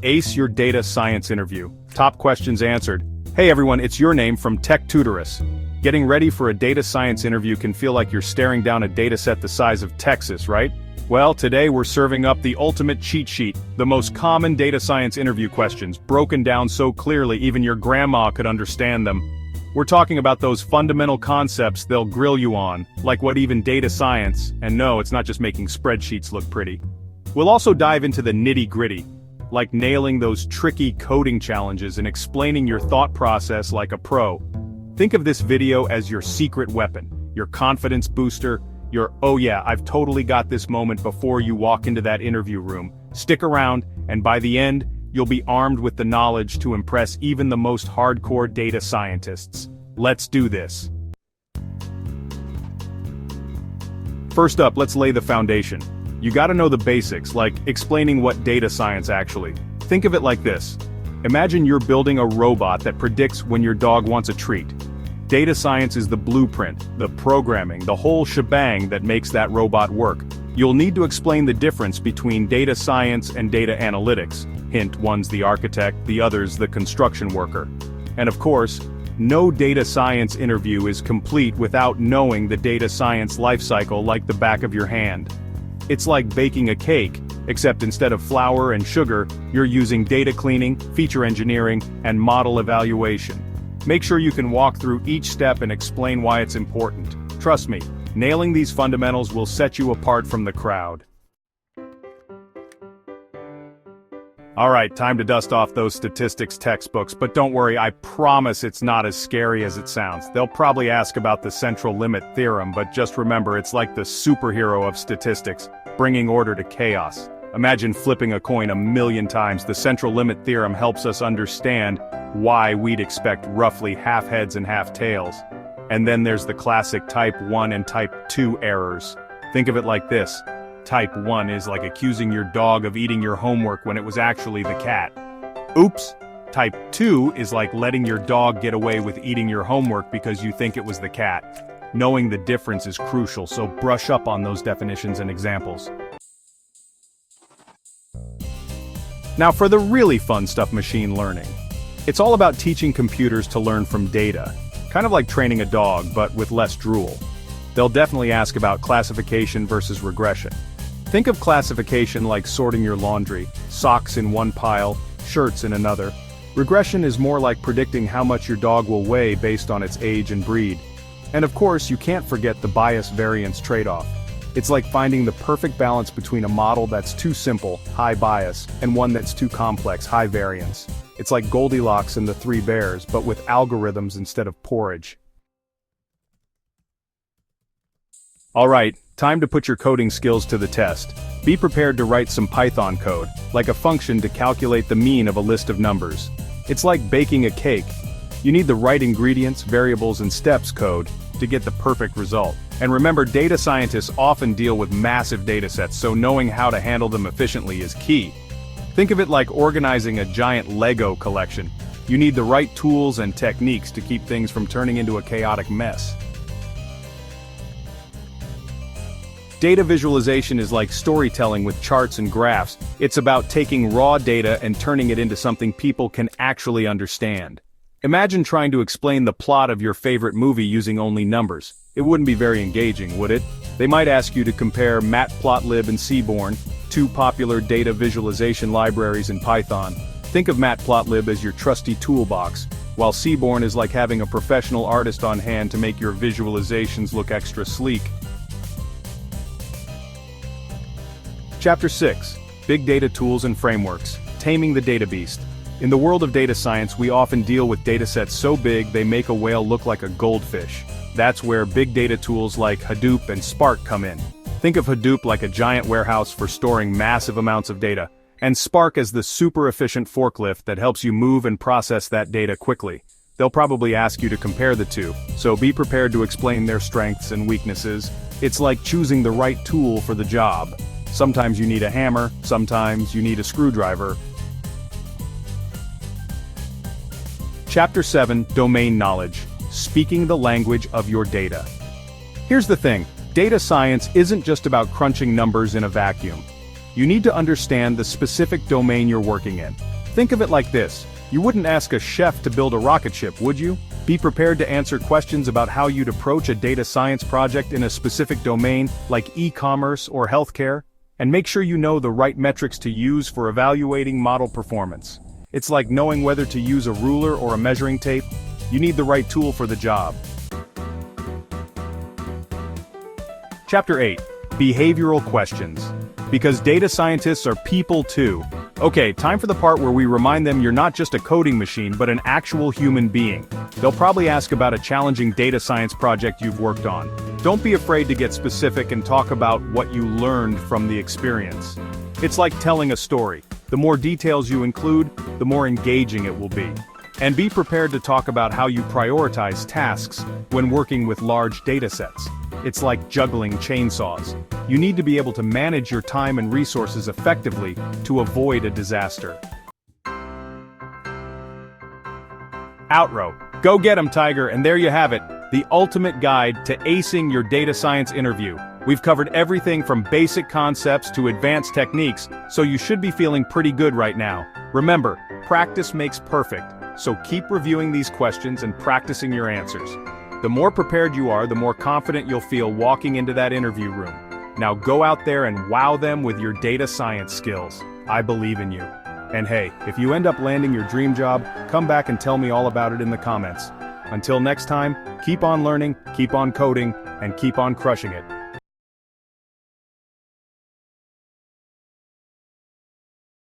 Ace your data science interview. Top questions answered. Hey everyone, it's your name from Tech Tutorus. Getting ready for a data science interview can feel like you're staring down a dataset the size of Texas, right? Well, today we're serving up the ultimate cheat sheet, the most common data science interview questions, broken down so clearly even your grandma could understand them. We're talking about those fundamental concepts they'll grill you on, like what even data science, and no, it's not just making spreadsheets look pretty. We'll also dive into the nitty-gritty, like nailing those tricky coding challenges and explaining your thought process like a pro. Think of this video as your secret weapon, your confidence booster, your "oh yeah, I've totally got this" moment before you walk into that interview room. Stick around, and by the end, you'll be armed with the knowledge to impress even the most hardcore data scientists. Let's do this. First up, let's lay the foundation. You gotta know the basics, like explaining what data science actually. Think of it like this. Imagine you're building a robot that predicts when your dog wants a treat. Data science is the blueprint, the programming, the whole shebang that makes that robot work. You'll need to explain the difference between data science and data analytics. Hint, one's the architect, the other's the construction worker. And of course, no data science interview is complete without knowing the data science lifecycle like the back of your hand. It's like baking a cake, except instead of flour and sugar, you're using data cleaning, feature engineering, and model evaluation. Make sure you can walk through each step and explain why it's important. Trust me, nailing these fundamentals will set you apart from the crowd. Alright, time to dust off those statistics textbooks, but don't worry, I promise it's not as scary as it sounds. They'll probably ask about the central limit theorem, but just remember it's like the superhero of statistics, bringing order to chaos. Imagine flipping a coin 1,000,000 times. The central limit theorem helps us understand why we'd expect roughly half heads and half tails. And then there's the classic type 1 and type 2 errors. Think of it like this. Type 1 is like accusing your dog of eating your homework when it was actually the cat. Oops! Type 2 is like letting your dog get away with eating your homework because you think it was the cat. Knowing the difference is crucial, so brush up on those definitions and examples. Now for the really fun stuff, machine learning. It's all about teaching computers to learn from data. Kind of like training a dog, but with less drool. They'll definitely ask about classification versus regression. Think of classification like sorting your laundry, socks in one pile, shirts in another. Regression is more like predicting how much your dog will weigh based on its age and breed. And of course, you can't forget the bias-variance trade-off. It's like finding the perfect balance between a model that's too simple, high bias, and one that's too complex, high variance. It's like Goldilocks and the Three Bears, but with algorithms instead of porridge. Alright, time to put your coding skills to the test. Be prepared to write some Python code, like a function to calculate the mean of a list of numbers. It's like baking a cake. You need the right ingredients, variables, and steps code to get the perfect result. And remember, data scientists often deal with massive datasets, so knowing how to handle them efficiently is key. Think of it like organizing a giant Lego collection. You need the right tools and techniques to keep things from turning into a chaotic mess. Data visualization is like storytelling with charts and graphs. It's about taking raw data and turning it into something people can actually understand. Imagine trying to explain the plot of your favorite movie using only numbers. It wouldn't be very engaging, would it? They might ask you to compare Matplotlib and Seaborn, two popular data visualization libraries in Python. Think of Matplotlib as your trusty toolbox, while Seaborn is like having a professional artist on hand to make your visualizations look extra sleek. Chapter 6. Big Data Tools and Frameworks. Taming the Data Beast. In the world of data science, we often deal with datasets so big they make a whale look like a goldfish. That's where big data tools like Hadoop and Spark come in. Think of Hadoop like a giant warehouse for storing massive amounts of data, and Spark as the super efficient forklift that helps you move and process that data quickly. They'll probably ask you to compare the two, so be prepared to explain their strengths and weaknesses. It's like choosing the right tool for the job. Sometimes you need a hammer, sometimes you need a screwdriver. Chapter 7. Domain Knowledge. Speaking the language of your data. Here's the thing, data science isn't just about crunching numbers in a vacuum. You need to understand the specific domain you're working in. Think of it like this. You wouldn't ask a chef to build a rocket ship, would you? Be prepared to answer questions about how you'd approach a data science project in a specific domain, like e-commerce or healthcare, and make sure you know the right metrics to use for evaluating model performance. It's like knowing whether to use a ruler or a measuring tape. You need the right tool for the job. Chapter 8. Behavioral questions. Because data scientists are people too. Okay, time for the part where we remind them you're not just a coding machine but an actual human being. They'll probably ask about a challenging data science project you've worked on. Don't be afraid to get specific and talk about what you learned from the experience. It's like telling a story. The more details you include, the more engaging it will be. And be prepared to talk about how you prioritize tasks when working with large data sets. It's like juggling chainsaws. You need to be able to manage your time and resources effectively to avoid a disaster. Outro. Go get 'em, Tiger, and there you have it, the ultimate guide to acing your data science interview. We've covered everything from basic concepts to advanced techniques, so you should be feeling pretty good right now. Remember, practice makes perfect, so keep reviewing these questions and practicing your answers. The more prepared you are, the more confident you'll feel walking into that interview room. Now go out there and wow them with your data science skills. I believe in you. And hey, if you end up landing your dream job, come back and tell me all about it in the comments. Until next time, keep on learning, keep on coding, and keep on crushing it.